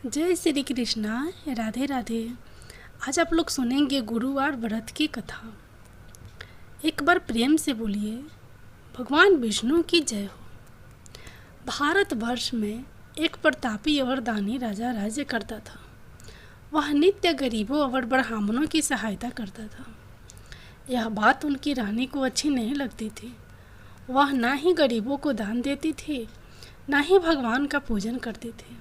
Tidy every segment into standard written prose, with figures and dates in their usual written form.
जय श्री कृष्णा। राधे राधे। आज आप लोग सुनेंगे गुरुवार व्रत की कथा। एक बार प्रेम से बोलिए, भगवान विष्णु की जय हो। भारतवर्ष में एक प्रतापी और दानी राजा राज्य करता था। वह नित्य गरीबों और ब्राह्मणों की सहायता करता था। यह बात उनकी रानी को अच्छी नहीं लगती थी। वह ना ही गरीबों को दान देती थी, ना ही भगवान का पूजन करती थी,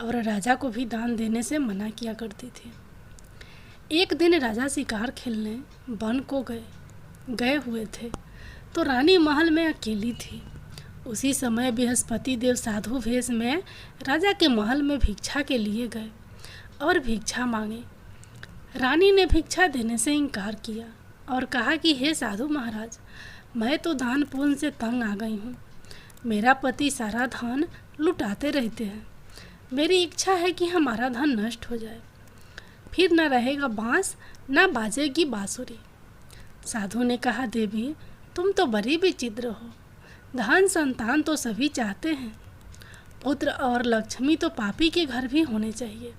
और राजा को भी दान देने से मना किया करती थी। एक दिन राजा शिकार खेलने वन को गए हुए थे, तो रानी महल में अकेली थी। उसी समय बृहस्पति देव साधु वेश में राजा के महल में भिक्षा के लिए गए और भिक्षा मांगे। रानी ने भिक्षा देने से इनकार किया और कहा कि हे साधु महाराज, मैं तो दान पुण्य से तंग आ गई हूँ। मेरा पति सारा धन लुटाते रहते हैं। मेरी इच्छा है कि हमारा धन नष्ट हो जाए, फिर न रहेगा बांस न बाजेगी बांसुरी। साधु ने कहा, देवी तुम तो बड़ी विचित्र हो। धन संतान तो सभी चाहते हैं, पुत्र और लक्ष्मी तो पापी के घर भी होने चाहिए।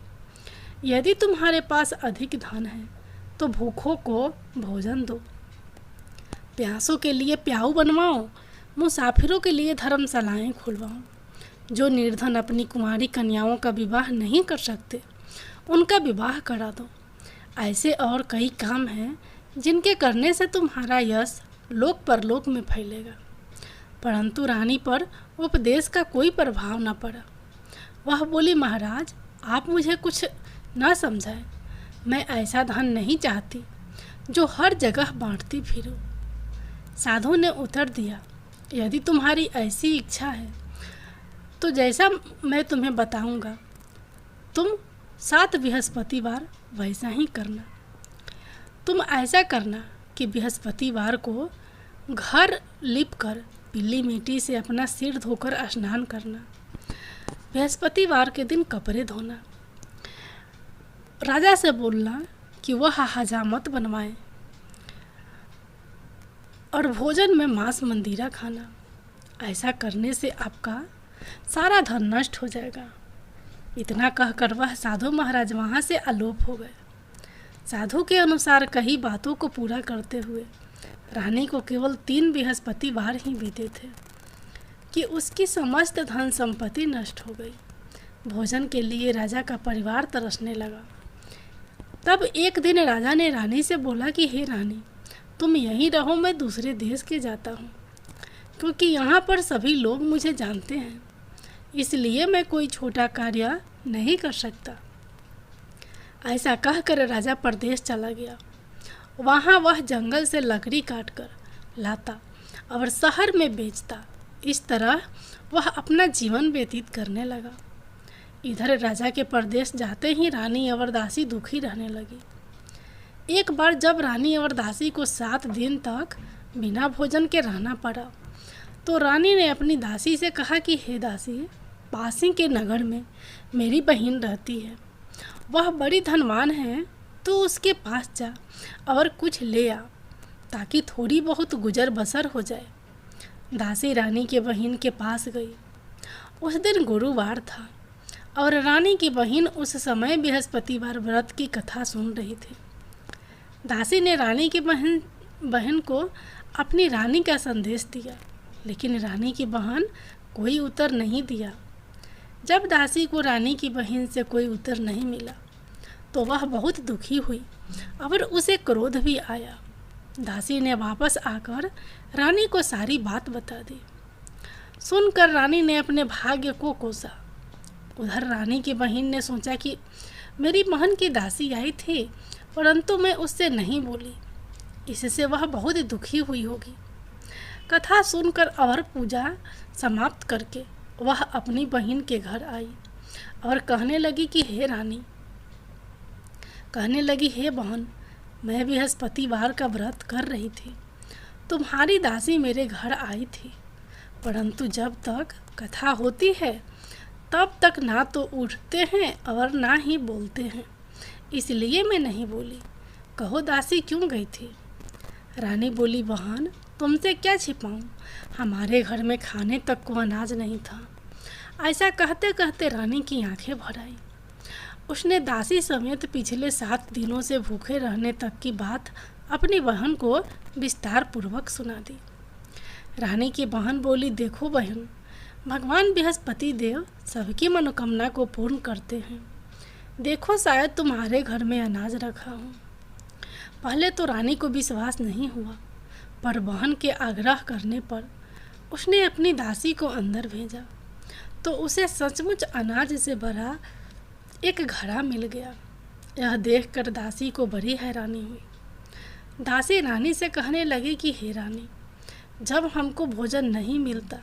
यदि तुम्हारे पास अधिक धन है तो भूखों को भोजन दो, प्यासों के लिए प्याऊ बनवाओ, मुसाफिरों के लिए धर्मशालाएं खुलवाओ। जो निर्धन अपनी कुंवारी कन्याओं का विवाह नहीं कर सकते, उनका विवाह करा दो। ऐसे और कई काम हैं जिनके करने से तुम्हारा यश लोक परलोक में फैलेगा। परंतु रानी पर उपदेश का कोई प्रभाव न पड़ा। वह बोली, महाराज आप मुझे कुछ न समझाएं। मैं ऐसा धन नहीं चाहती जो हर जगह बांटती फिरूं। साधु ने उत्तर दिया, यदि तुम्हारी ऐसी इच्छा है तो जैसा मैं तुम्हें बताऊंगा तुम 7 बृहस्पतिवार वैसा ही करना। तुम ऐसा करना कि बृहस्पतिवार को घर लीपकर पीली मिट्टी से अपना सिर धोकर स्नान करना। बृहस्पतिवार के दिन कपड़े धोना। राजा से बोलना कि वह हजामत बनवाए और भोजन में मांस मंदिरा खाना। ऐसा करने से आपका सारा धन नष्ट हो जाएगा। इतना कहकर वह साधु महाराज वहाँ से अलोप हो गए। साधु के अनुसार कई बातों को पूरा करते हुए रानी को केवल 3 बृहस्पतिवार ही बीते थे कि उसकी समस्त धन संपत्ति नष्ट हो गई। भोजन के लिए राजा का परिवार तरसने लगा। तब एक दिन राजा ने रानी से बोला कि हे रानी, तुम यहीं रहो, मैं दूसरे देश के जाता हूँ, क्योंकि यहाँ पर सभी लोग मुझे जानते हैं, इसलिए मैं कोई छोटा कार्य नहीं कर सकता। ऐसा कहकर राजा परदेश चला गया। वहाँ वह जंगल से लकड़ी काटकर लाता और शहर में बेचता। इस तरह वह अपना जीवन व्यतीत करने लगा। इधर राजा के परदेश जाते ही रानी और दासी दुखी रहने लगी। एक बार जब रानी और दासी को 7 दिन तक बिना भोजन के रहना पड़ा, तो रानी ने अपनी दासी से कहा कि हे दासी, पासी के नगर में मेरी बहन रहती है, वह बड़ी धनवान है, तो उसके पास जा और कुछ ले आ, ताकि थोड़ी बहुत गुजर बसर हो जाए। दासी रानी के बहन के पास गई। उस दिन गुरुवार था और रानी की बहन उस समय बृहस्पतिवार व्रत की कथा सुन रही थी। दासी ने रानी की बहन को अपनी रानी का संदेश दिया, लेकिन रानी की बहन कोई उत्तर नहीं दिया। जब दासी को रानी की बहन से कोई उत्तर नहीं मिला तो वह बहुत दुखी हुई और उसे क्रोध भी आया। दासी ने वापस आकर रानी को सारी बात बता दी। सुनकर रानी ने अपने भाग्य को कोसा। उधर रानी की बहन ने सोचा कि मेरी बहन की दासी आई थी, परंतु मैं उससे नहीं बोली, इससे वह बहुत दुखी हुई होगी। कथा सुनकर और पूजा समाप्त करके वह अपनी बहन के घर आई और कहने लगी हे बहन, मैं बृहस्पतिवार का व्रत कर रही थी। तुम्हारी दासी मेरे घर आई थी, परंतु जब तक कथा होती है तब तक ना तो उठते हैं और ना ही बोलते हैं, इसलिए मैं नहीं बोली। कहो दासी क्यों गई थी? रानी बोली, बहन तुमसे क्या छिपाऊं, हमारे घर में खाने तक को अनाज नहीं था। ऐसा कहते कहते रानी की आंखें भर आई। उसने दासी समेत पिछले 7 दिनों से भूखे रहने तक की बात अपनी बहन को विस्तार पूर्वक सुना दी। रानी की बहन बोली, देखो बहन, भगवान बृहस्पति देव सबकी मनोकामना को पूर्ण करते हैं। देखो, शायद तुम्हारे घर में अनाज रखा हो। पहले तो रानी को विश्वास नहीं हुआ, पर बहन के आग्रह करने पर उसने अपनी दासी को अंदर भेजा तो उसे सचमुच अनाज से भरा एक घड़ा मिल गया। यह देखकर दासी को बड़ी हैरानी हुई। दासी रानी से कहने लगी कि हे रानी, जब हमको भोजन नहीं मिलता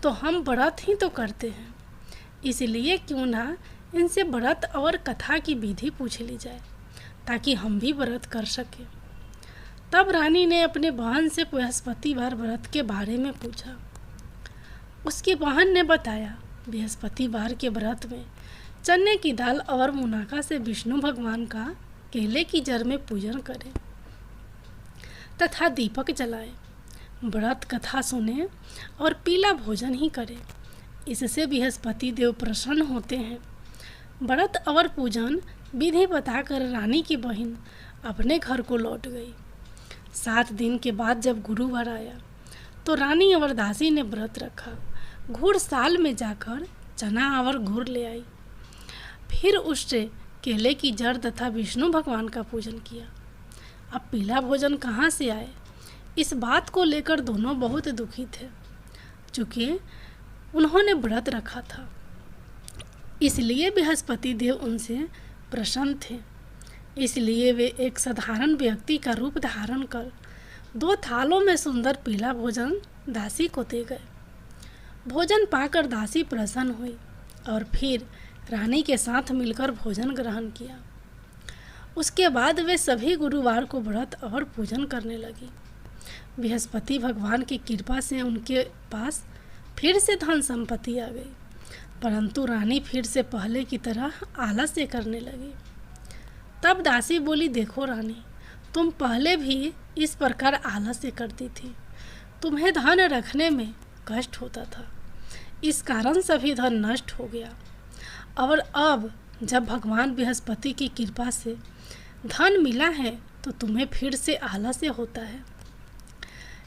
तो हम व्रत ही तो करते हैं, इसलिए क्यों ना इनसे व्रत और कथा की विधि पूछ ली जाए ताकि हम भी व्रत कर सकें। तब रानी ने अपने बहन से बृहस्पतिवार व्रत के बारे में पूछा। उसकी बहन ने बताया, बृहस्पतिवार के व्रत में चने की दाल और मुनाका से विष्णु भगवान का केले की जड़ में पूजन करें तथा दीपक जलाएं, व्रत कथा सुने और पीला भोजन ही करें। इससे बृहस्पति देव प्रसन्न होते हैं। व्रत और पूजन विधि बताकर रानी की बहन अपने घर को लौट गई। 7 दिन के बाद जब गुरुवार आया तो रानी और दासी ने व्रत रखा। घुड़साल में जाकर चना और गुड़ ले आई, फिर उससे केले की जड़ तथा विष्णु भगवान का पूजन किया। अब पीला भोजन कहाँ से आए, इस बात को लेकर दोनों बहुत दुखी थे, चूँकि उन्होंने व्रत रखा था। इसलिए बृहस्पति देव उनसे प्रसन्न थे। इसलिए वे एक साधारण व्यक्ति का रूप धारण कर 2 थालों में सुंदर पीला भोजन दासी को दे गए। भोजन पाकर दासी प्रसन्न हुई और फिर रानी के साथ मिलकर भोजन ग्रहण किया। उसके बाद वे सभी गुरुवार को व्रत और पूजन करने लगी। बृहस्पति भगवान की कृपा से उनके पास फिर से धन संपत्ति आ गई, परंतु रानी फिर से पहले की तरह आलस्य करने लगी। तब दासी बोली, देखो रानी, तुम पहले भी इस प्रकार आलस्य करती थी। तुम्हें धन रखने में कष्ट होता था, इस कारण सभी धन नष्ट हो गया। और अब जब भगवान बृहस्पति की कृपा से धन मिला है तो तुम्हें फिर से आलस्य होता है।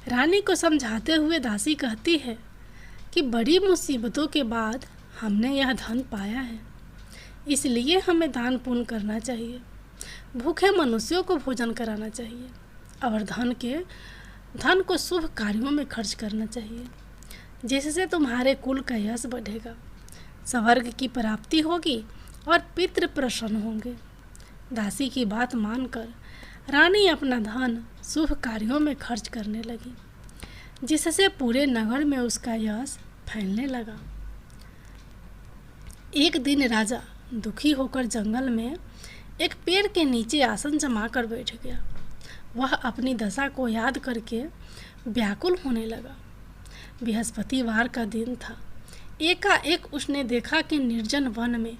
रानी को समझाते हुए दासी कहती है कि बड़ी मुसीबतों के बाद हमने यह धन पाया है, इसलिए हमें दान पुण्य करना चाहिए, भूखे मनुष्यों को भोजन कराना चाहिए और धन को शुभ कार्यों में खर्च करना चाहिए, जिससे तुम्हारे कुल का यश बढ़ेगा, स्वर्ग की प्राप्ति होगी और पितृ प्रसन्न होंगे। दासी की बात मानकर रानी अपना धन शुभ कार्यों में खर्च करने लगी, जिससे पूरे नगर में उसका यश फैलने लगा। एक दिन राजा दुखी होकर जंगल में एक पेड़ के नीचे आसन जमा कर बैठ गया। वह अपनी दशा को याद करके व्याकुल होने लगा। बृहस्पतिवार का दिन था। एकाएक उसने देखा कि निर्जन वन में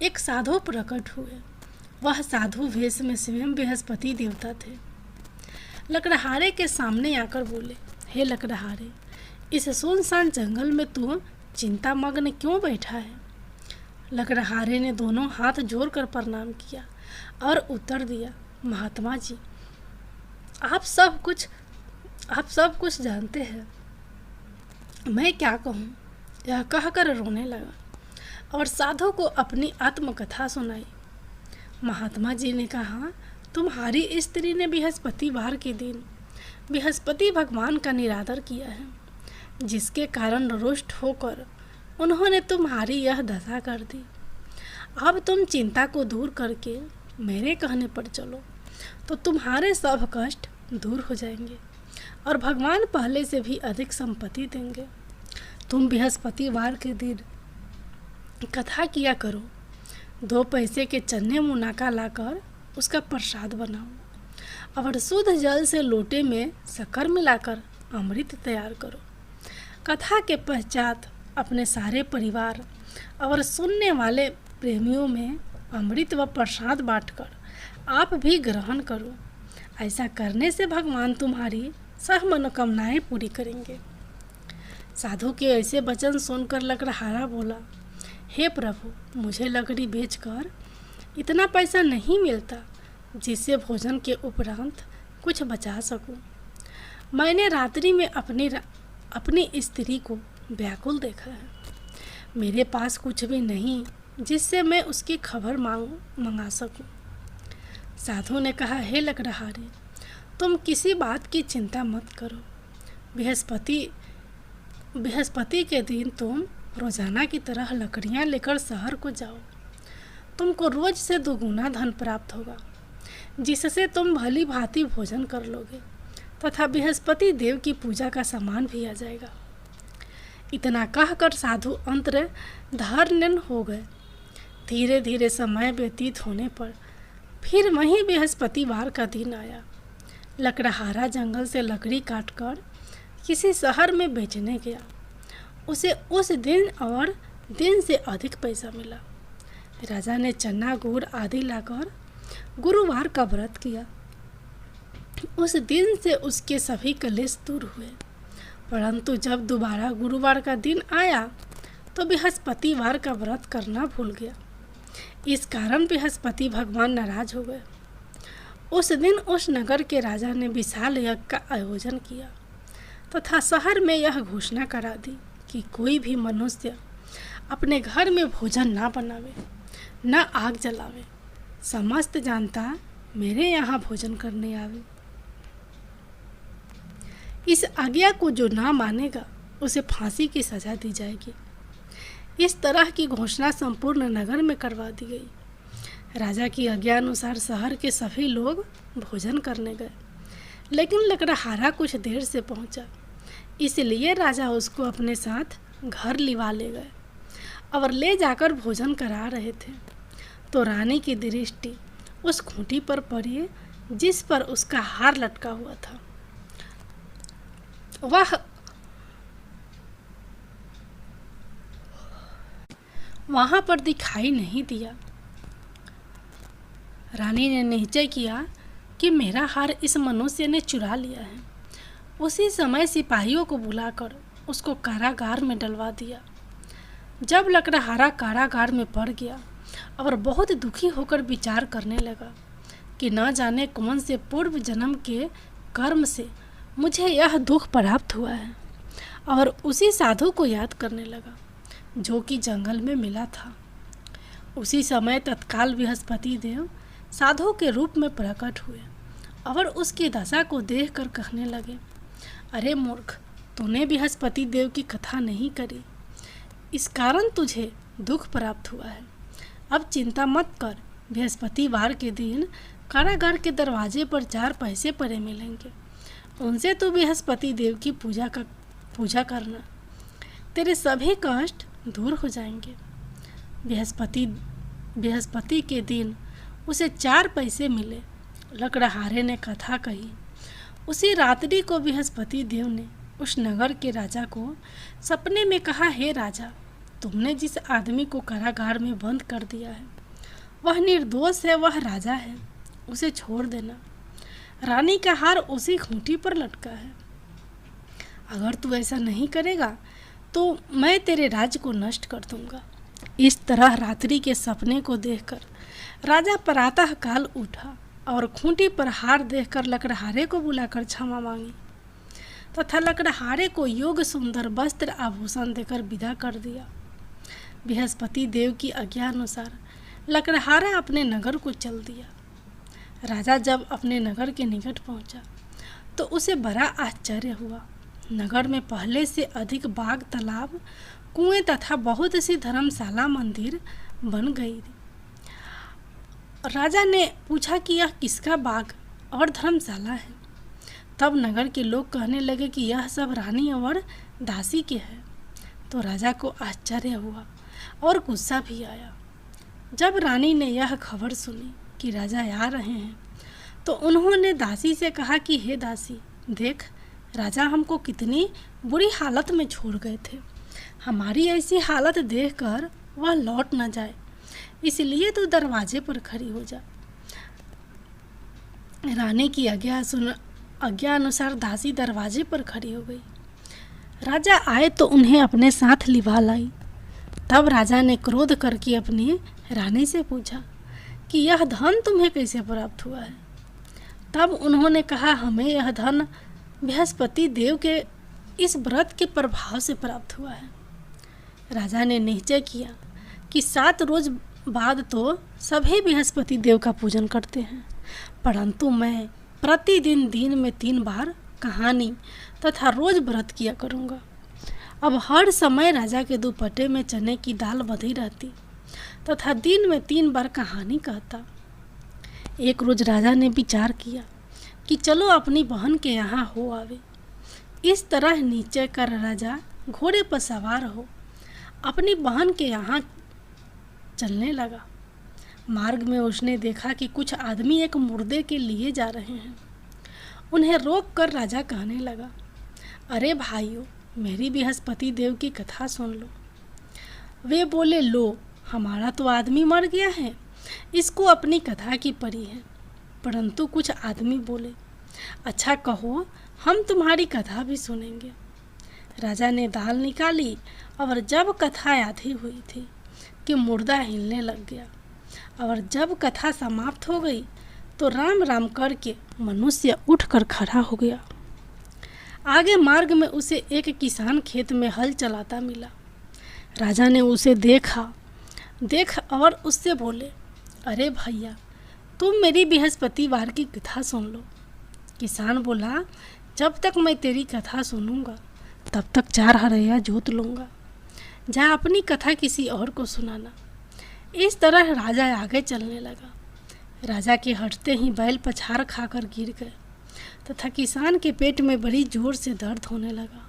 एक साधु प्रकट हुए। वह साधु वेश में स्वयं बृहस्पति देवता थे। लकड़हारे के सामने आकर बोले, हे लकड़हारे, इस सुनसान जंगल में तू चिंतामग्न क्यों बैठा है? लकड़हारे ने दोनों हाथ जोड़कर प्रणाम किया और उत्तर दिया, महात्मा जी, आप सब कुछ जानते हैं, मैं क्या कहूँ? यह कहकर रोने लगा और साधु को अपनी आत्मकथा सुनाई। महात्मा जी ने कहा, तुम्हारी स्त्री ने बृहस्पतिवार के दिन बृहस्पति भगवान का निरादर किया है, जिसके कारण रुष्ट होकर उन्होंने तुम्हारी यह दशा कर दी। अब तुम चिंता को दूर करके मेरे कहने पर चलो तो तुम्हारे सब कष्ट दूर हो जाएंगे और भगवान पहले से भी अधिक संपत्ति देंगे। तुम बृहस्पतिवार के दिन कथा किया करो, 2 पैसे के चने मुनाका लाकर उसका प्रसाद बनाओ और शुद्ध जल से लोटे में शक्कर मिलाकर अमृत तैयार करो। कथा के पश्चात अपने सारे परिवार और सुनने वाले प्रेमियों में अमृत व प्रसाद बांटकर आप भी ग्रहण करो। ऐसा करने से भगवान तुम्हारी सब मनोकामनाएं पूरी करेंगे। साधु के ऐसे वचन सुनकर लकड़हारा बोला, हे प्रभु, मुझे लकड़ी बेचकर इतना पैसा नहीं मिलता जिससे भोजन के उपरांत कुछ बचा सकूं। मैंने रात्रि में अपनी स्त्री को व्याकुल देखा है। मेरे पास कुछ भी नहीं जिससे मैं उसकी खबर मंगा सकूं। साधु ने कहा, हे लकड़हारे, तुम किसी बात की चिंता मत करो। बृहस्पति के दिन तुम रोजाना की तरह लकड़ियां लेकर शहर को जाओ। तुमको रोज से दोगुना धन प्राप्त होगा, जिससे तुम भली भांति भोजन कर लोगे तथा बृहस्पति देव की पूजा का सामान भी आ जाएगा। इतना कहकर साधु अंतर्धान हो गए। धीरे धीरे समय व्यतीत होने पर फिर वहीं बृहस्पतिवार का दिन आया। लकड़हारा जंगल से लकड़ी काटकर किसी शहर में बेचने गया। उसे उस दिन और दिन से अधिक पैसा मिला। राजा ने चना गुड़ आदि लाकर गुरुवार का व्रत किया। उस दिन से उसके सभी कलेश दूर हुए। परंतु जब दोबारा गुरुवार का दिन आया तो बृहस्पतिवार का व्रत करना भूल गया। इस कारण बृहस्पति भगवान नाराज हो गए। उस दिन उस नगर के राजा ने विशाल यज्ञ का आयोजन किया तथा शहर में यह घोषणा करा दी कि कोई भी मनुष्य अपने घर में भोजन ना बनावे, न आग जलावे। समस्त जनता मेरे यहाँ भोजन करने आवे। इस आज्ञा को जो ना मानेगा उसे फांसी की सजा दी जाएगी। इस तरह की घोषणा संपूर्ण नगर में करवा दी गई। राजा की आज्ञा अनुसार शहर के सभी लोग भोजन करने गए, लेकिन लकड़हारा कुछ देर से पहुंचा, इसलिए राजा उसको अपने साथ घर लिवा ले गए और ले जाकर भोजन करा रहे थे तो रानी की दृष्टि उस खूंटी पर पड़ी जिस पर उसका हार लटका हुआ था। वहां पर दिखाई नहीं दिया। रानी ने निश्चय किया कि मेरा हार इस मनुष्य ने चुरा लिया है। उसी समय सिपाहियों को बुलाकर उसको कारागार में डलवा दिया। जब लकड़हारा कारागार में पड़ गया और बहुत दुखी होकर विचार करने लगा कि न जाने कौन से पूर्व जन्म के कर्म से मुझे यह दुख प्राप्त हुआ है, और उसी साधु को याद करने लगा जो कि जंगल में मिला था। उसी समय तत्काल बृहस्पति देव साधु के रूप में प्रकट हुए और उसकी दशा को देखकर कहने लगे, अरे मूर्ख, तूने बृहस्पति देव की कथा नहीं करी, इस कारण तुझे दुख प्राप्त हुआ है। अब चिंता मत कर, बृहस्पतिवार के दिन कारागार के दरवाजे पर 4 पैसे पड़े मिलेंगे, उनसे तू बृहस्पति देव की पूजा करना, तेरे सभी कष्ट दूर हो जाएंगे। बृहस्पति के दिन उसे 4 पैसे मिले। लकड़हारे ने कथा कही। उसी रात्रि को बृहस्पति देव ने उस नगर के राजा को सपने में कहा, हे राजा, तुमने जिस आदमी को कारागार में बंद कर दिया है वह निर्दोष है, वह राजा है, उसे छोड़ देना। रानी का हार उसी खूंटी पर लटका है। अगर तू ऐसा नहीं करेगा तो मैं तेरे राज्य को नष्ट कर दूंगा। इस तरह रात्रि के सपने को देखकर राजा प्रातः काल उठा और खूंटी पर हार देखकर लकड़हारे को बुलाकर क्षमा मांगी तथा लकड़हारे को योग सुंदर वस्त्र आभूषण देकर विदा कर दिया। बृहस्पति देव की आज्ञा अनुसार लकड़हारा अपने नगर को चल दिया। राजा जब अपने नगर के निकट पहुंचा तो उसे बड़ा आश्चर्य हुआ। नगर में पहले से अधिक बाग, तालाब, कुएं तथा बहुत सी धर्मशाला, मंदिर बन गई। राजा ने पूछा कि यह किसका बाग और धर्मशाला है। तब नगर के लोग कहने लगे कि यह सब रानी और दासी के है। तो राजा को आश्चर्य हुआ और गुस्सा भी आया। जब रानी ने यह खबर सुनी कि राजा आ रहे हैं तो उन्होंने दासी से कहा कि हे दासी, देख, राजा हमको कितनी बुरी हालत में छोड़ गए थे। हमारी ऐसी हालत देखकर वह लौट न जाए, इसलिए तू दरवाजे पर खड़ी हो जा। रानी की आज्ञा अनुसार दासी दरवाजे पर खड़ी हो गई। राजा आए तो उन्हें अपने साथ लिवा लाई। तब राजा ने क्रोध करके अपनी रानी से पूछा कि यह धन तुम्हें कैसे प्राप्त हुआ है। तब उन्होंने कहा, हमें यह धन बृहस्पति देव के इस व्रत के प्रभाव से प्राप्त हुआ है। राजा ने निश्चय किया कि 7 रोज बाद तो सभी बृहस्पति देव का पूजन करते हैं, परंतु मैं प्रतिदिन दिन में 3 बार कहानी तथा रोज व्रत किया करूँगा। अब हर समय राजा के दुपट्टे में चने की दाल बंधी रहती तथा दिन में 3 बार कहानी कहता। एक रोज राजा ने विचार किया कि चलो अपनी बहन के यहाँ हो आवे। इस तरह निश्चय कर राजा घोड़े पर सवार हो अपनी बहन के यहाँ चलने लगा। मार्ग में उसने देखा कि कुछ आदमी एक मुर्दे के लिए जा रहे हैं। उन्हें रोक कर राजा कहने लगा, अरे भाइयों, मेरी बृहस्पति देव की कथा सुन लो। वे बोले, लो, हमारा तो आदमी मर गया है, इसको अपनी कथा की पड़ी है। परंतु कुछ आदमी बोले, अच्छा कहो, हम तुम्हारी कथा भी सुनेंगे। राजा ने दाल निकाली और जब कथा आधी हुई थी कि मुर्दा हिलने लग गया, और जब कथा समाप्त हो गई तो राम राम करके मनुष्य उठकर खड़ा हो गया। आगे मार्ग में उसे एक किसान खेत में हल चलाता मिला। राजा ने उसे देख और उससे बोले, अरे भैया, तुम मेरी बृहस्पतिवार की कथा सुन लो। किसान बोला, जब तक मैं तेरी कथा सुनूंगा तब तक 4 हरैया जोत लूँगा। जा अपनी कथा किसी और को सुनाना। इस तरह राजा आगे चलने लगा। राजा के हटते ही बैल पछाड़ खाकर गिर गए तथा किसान के पेट में बड़ी जोर से दर्द होने लगा।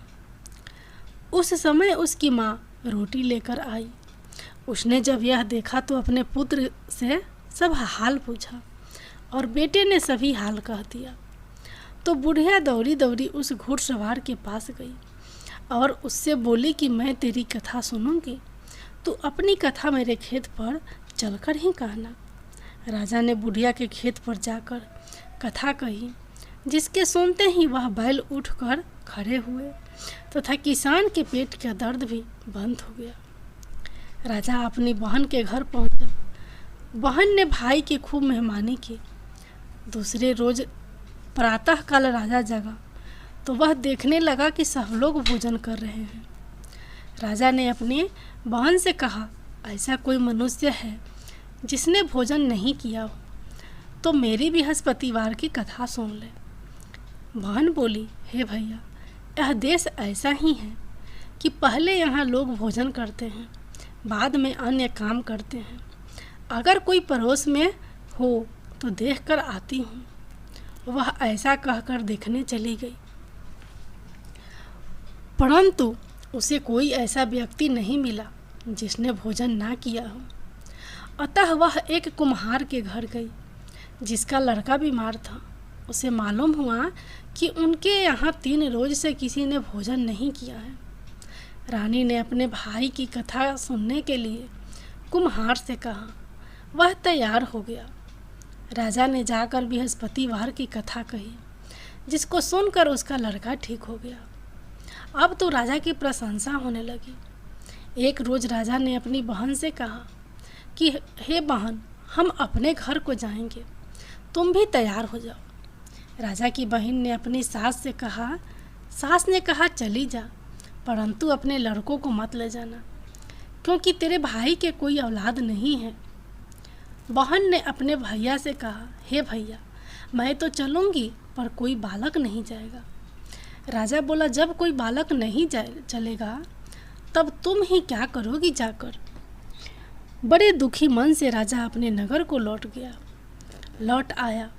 उस समय उसकी माँ रोटी लेकर आई। उसने जब यह देखा तो अपने पुत्र से सब हाल पूछा और बेटे ने सभी हाल कह दिया। तो बुढ़िया दौड़ी दौड़ी उस घुड़सवार के पास गई और उससे बोली कि मैं तेरी कथा सुनूंगी, तू अपनी कथा मेरे खेत पर चलकर ही कहना। राजा ने बुढ़िया के खेत पर जाकर कथा कही, जिसके सुनते ही वह बैल उठकर खड़े हुए तथा किसान के पेट का दर्द भी बंद हो गया। राजा अपनी बहन के घर पहुंचा। बहन ने भाई की खूब मेहमानी की। दूसरे रोज प्रातःकाल राजा जगा तो वह देखने लगा कि सब लोग भोजन कर रहे हैं। राजा ने अपनी बहन से कहा, ऐसा कोई मनुष्य है जिसने भोजन नहीं किया हो, तो मेरी बृहस्पतिवार की कथा सुन ले। बहन बोली, हे भैया, यह देश ऐसा ही है कि पहले यहाँ लोग भोजन करते हैं, बाद में अन्य काम करते हैं। अगर कोई पड़ोस में हो तो देखकर आती हूँ। वह ऐसा कहकर देखने चली गई, परंतु उसे कोई ऐसा व्यक्ति नहीं मिला जिसने भोजन ना किया हो। अतः वह एक कुम्हार के घर गई जिसका लड़का बीमार था। उसे मालूम हुआ कि उनके यहाँ 3 रोज से किसी ने भोजन नहीं किया है। रानी ने अपने भाई की कथा सुनने के लिए कुम्हार से कहा। वह तैयार हो गया। राजा ने जाकर बृहस्पतिवार की कथा कही, जिसको सुनकर उसका लड़का ठीक हो गया। अब तो राजा की प्रशंसा होने लगी। एक रोज राजा ने अपनी बहन से कहा कि हे बहन, हम अपने घर को जाएंगे, तुम भी तैयार हो जाओ। राजा की बहन ने अपनी सास से कहा। सास ने कहा, चली जा, परंतु अपने लड़कों को मत ले जाना, क्योंकि तेरे भाई के कोई औलाद नहीं है। बहन ने अपने भैया से कहा, हे भैया, मैं तो चलूँगी, पर कोई बालक नहीं जाएगा। राजा बोला, जब कोई बालक नहीं चलेगा तब तुम ही क्या करोगी जाकर। बड़े दुखी मन से राजा अपने नगर को लौट आया।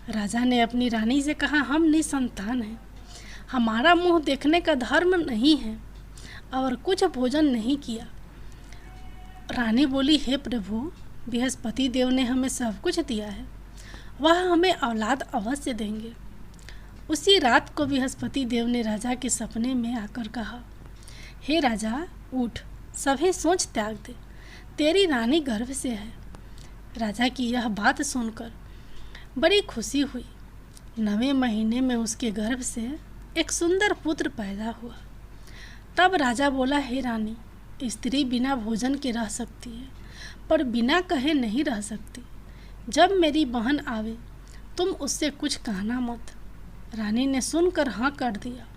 राजा ने अपनी रानी से कहा, हम निसंतान हैं, हमारा मुंह देखने का धर्म नहीं है और कुछ भोजन नहीं किया। रानी बोली, हे प्रभु, बृहस्पति देव ने हमें सब कुछ दिया है, वह हमें औलाद अवश्य देंगे। उसी रात को बृहस्पति देव ने राजा के सपने में आकर कहा, हे राजा, उठ, सभी सोच त्याग दे, तेरी रानी गर्भ से है। राजा की यह बात सुनकर बड़ी खुशी हुई। 9वें महीने में उसके गर्भ से एक सुंदर पुत्र पैदा हुआ। तब राजा बोला, हे रानी, स्त्री बिना भोजन के रह सकती है, पर बिना कहे नहीं रह सकती। जब मेरी बहन आवे तुम उससे कुछ कहना मत। रानी ने सुनकर हाँ कर दिया।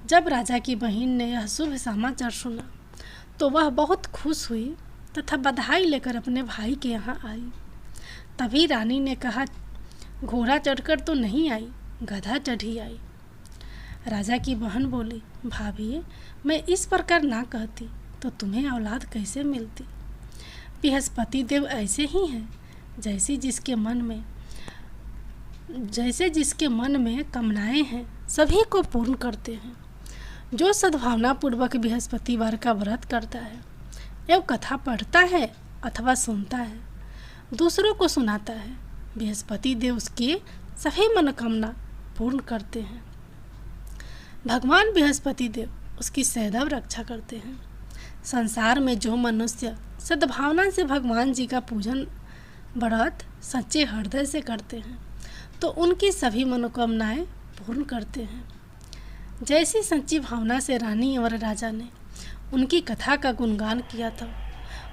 जब राजा की बहन ने यह शुभ समाचार सुना तो वह बहुत खुश हुई तथा बधाई लेकर अपने भाई के यहाँ आई। तभी रानी ने कहा, घोड़ा चढ़कर तो नहीं आई, गधा चढ़ी आई। राजा की बहन बोली, भाभी मैं इस प्रकार ना कहती तो तुम्हें औलाद कैसे मिलती। बृहस्पति देव ऐसे ही हैं, जैसे जिसके मन में कामनाएं हैं सभी को पूर्ण करते हैं। जो सद्भावना पूर्वक बृहस्पतिवार का व्रत करता है एवं कथा पढ़ता है अथवा सुनता है, दूसरों को सुनाता है, बृहस्पति देव उसकी सभी मनोकामना पूर्ण करते हैं। भगवान बृहस्पति देव उसकी सदैव रक्षा करते हैं। संसार में जो मनुष्य सद्भावना से भगवान जी का पूजन व्रत सच्चे हृदय से करते हैं तो उनकी सभी मनोकामनाएं पूर्ण करते हैं। जैसी सच्ची भावना से रानी और राजा ने उनकी कथा का गुणगान किया था,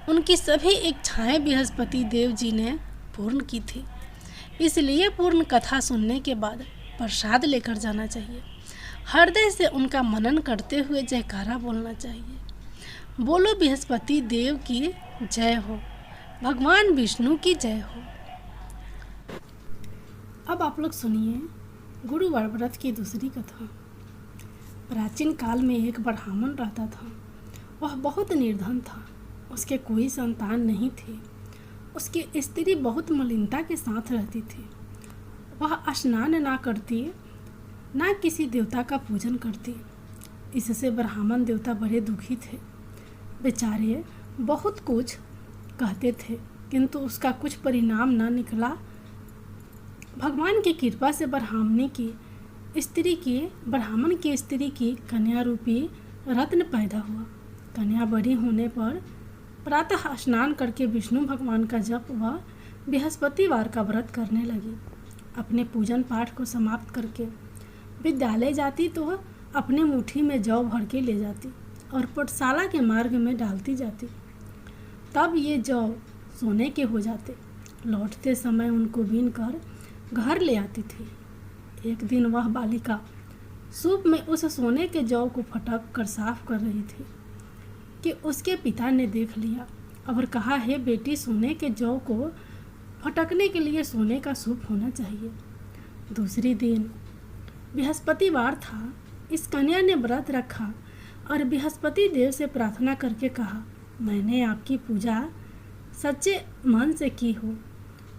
उनकी सभी इच्छाएं बृहस्पति देव जी ने पूर्ण की थी। इसलिए पूर्ण कथा सुनने के बाद प्रसाद लेकर जाना चाहिए। हृदय से उनका मनन करते हुए जयकारा बोलना चाहिए। बोलो बृहस्पति देव की जय हो, भगवान विष्णु की जय हो। अब आप लोग सुनिए गुरुवार व्रत की दूसरी कथा। प्राचीन काल में एक ब्राह्मण रहता था। वह बहुत निर्धन था, उसके कोई संतान नहीं थे। उसकी स्त्री बहुत मलिनता के साथ रहती थी। वह स्नान ना करती, ना किसी देवता का पूजन करती। इससे ब्राह्मण देवता बड़े दुखी थे। बेचारे बहुत कुछ कहते थे किंतु उसका कुछ परिणाम ना निकला। भगवान की कृपा से ब्राह्मण की स्त्री की कन्या रूपी रत्न पैदा हुआ। कन्या बड़ी होने पर प्रातः स्नान करके विष्णु भगवान का जप व बृहस्पतिवार का व्रत करने लगी। अपने पूजन पाठ को समाप्त करके विद्यालय जाती तो अपने मुट्ठी में जौ भर के ले जाती और पाठशाला के मार्ग में डालती जाती। तब ये जौ सोने के हो जाते। लौटते समय उनको बीन कर घर ले आती थी। एक दिन वह बालिका सूप में उस सोने के जौ को फटक कर साफ कर रही थी कि उसके पिता ने देख लिया और कहा, हे बेटी, सोने के जौ को फटकने के लिए सोने का सूप होना चाहिए। दूसरी दिन बृहस्पतिवार था। इस कन्या ने व्रत रखा और बृहस्पति देव से प्रार्थना करके कहा, मैंने आपकी पूजा सच्चे मन से की हो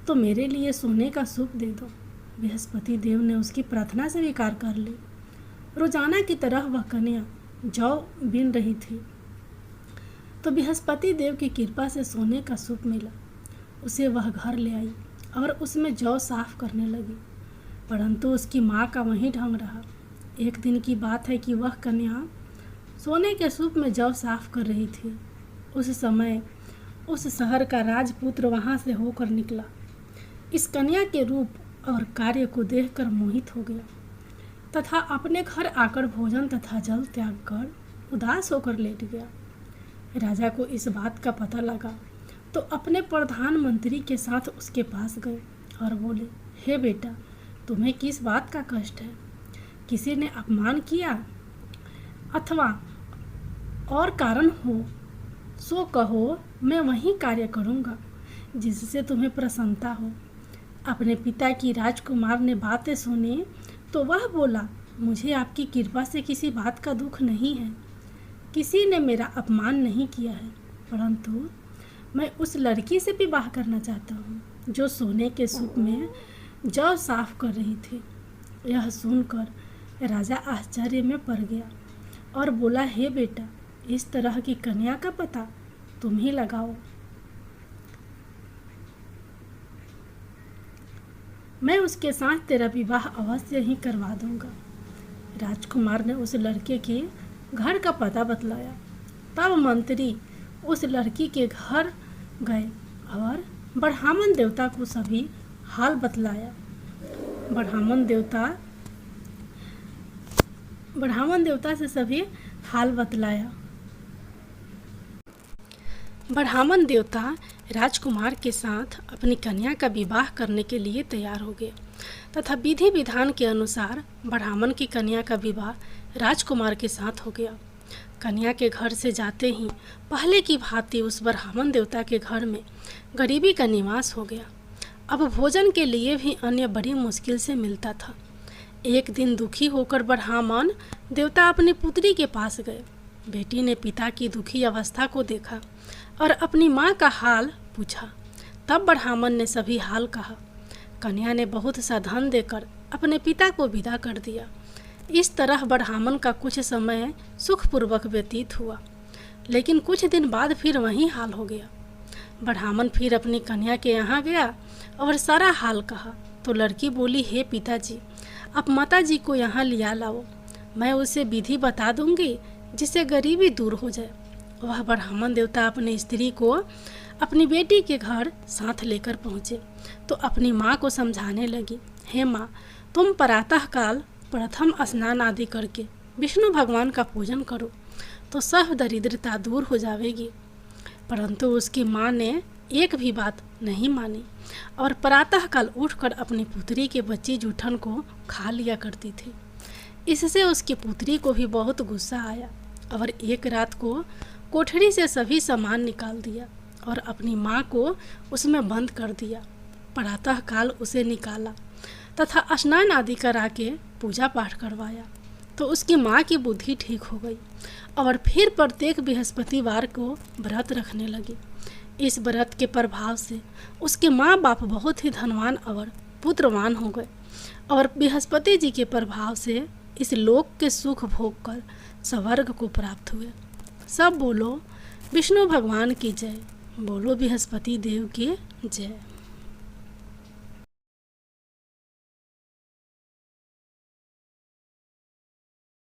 तो मेरे लिए सोने का सूप दे दो। बृहस्पति देव ने उसकी प्रार्थना स्वीकार कर ली। रोजाना की तरह वह कन्या जौ बीन रही थी तो बृहस्पति देव की कृपा से सोने का सूप मिला। उसे वह घर ले आई और उसमें जौ साफ करने लगी, परंतु उसकी माँ का वही ढंग रहा। एक दिन की बात है कि वह कन्या सोने के सूप में जौ साफ कर रही थी। उस समय उस शहर का राजपुत्र वहाँ से होकर निकला। इस कन्या के रूप और कार्य को देखकर मोहित हो गया तथा अपने घर आकर भोजन तथा जल त्याग कर उदास होकर लेट गया। राजा को इस बात का पता लगा तो अपने प्रधानमंत्री के साथ उसके पास गए और बोले, हे बेटा, तुम्हें किस बात का कष्ट है? किसी ने अपमान किया अथवा और कारण हो सो कहो, मैं वही कार्य करूँगा जिससे तुम्हें प्रसन्नता हो। अपने पिता की राजकुमार ने बातें सुनी तो वह बोला, मुझे आपकी कृपा से किसी बात का दुख नहीं है। किसी ने मेरा अपमान नहीं किया है, परंतु मैं उस लड़की से विवाह करना चाहता हूँ जो सोने के सूप में जौ साफ कर रही थी। यह सुनकर राजा आश्चर्य में पड़ गया और बोला, हे बेटा, इस तरह की कन्या का पता तुम ही लगाओ। मैं उसके साथ तेरा विवाह अवश्य ही करवा दूंगा। राजकुमार ने उस लड़के के घर का पता बतलाया। तब मंत्री उस लड़की के घर गए और ब्राह्मण देवता को सभी हाल बतलाया। ब्राह्मण देवता से सभी हाल बतलाया। ब्राह्मण देवता राजकुमार के साथ अपनी कन्या का विवाह करने के लिए तैयार हो गए तथा विधि विधान के अनुसार ब्राह्मण की कन्या का विवाह राजकुमार के साथ हो गया। कन्या के घर से जाते ही पहले की भांति उस ब्राह्मण देवता के घर में गरीबी का निवास हो गया। अब भोजन के लिए भी अन्य बड़ी मुश्किल से मिलता था। एक दिन दुखी होकर ब्राह्मण देवता अपनी पुत्री के पास गए। बेटी ने पिता की दुखी अवस्था को देखा और अपनी माँ का हाल पूछा। तब ब्राह्मण ने सभी हाल कहा। कन्या ने बहुत सा धन देकर अपने पिता को विदा कर दिया। इस तरह ब्राह्मण का कुछ समय सुखपूर्वक व्यतीत हुआ, लेकिन कुछ दिन बाद फिर वही हाल हो गया। ब्राह्मण फिर अपनी कन्या के यहाँ गया और सारा हाल कहा तो लड़की बोली, हे पिताजी, आप माताजी को यहाँ लिया लाओ, मैं उसे विधि बता दूंगी जिससे गरीबी दूर हो जाए। वह ब्राह्मण देवता अपनी स्त्री को अपनी बेटी के घर साथ लेकर पहुँचे तो अपनी माँ को समझाने लगी, हे माँ, तुम प्रातःकाल प्रथम स्नान आदि करके विष्णु भगवान का पूजन करो तो सब दरिद्रता दूर हो जाएगी। परंतु उसकी माँ ने एक भी बात नहीं मानी और प्रातःकाल उठकर अपनी पुत्री के बच्ची जूठन को खा लिया करती थी। इससे उसकी पुत्री को भी बहुत गुस्सा आया और एक रात को कोठरी से सभी सामान निकाल दिया और अपनी माँ को उसमें बंद कर दिया। प्रातःकाल उसे निकाला तथा स्नान आदि करा के पूजा पाठ करवाया तो उसकी माँ की बुद्धि ठीक हो गई और फिर प्रत्येक बृहस्पतिवार को व्रत रखने लगी। इस व्रत के प्रभाव से उसके माँ बाप बहुत ही धनवान और पुत्रवान हो गए और बृहस्पति जी के प्रभाव से इस लोक के सुख भोग कर स्वर्ग को प्राप्त हुए। सब बोलो विष्णु भगवान की जय, बोलो बृहस्पति देव की जय।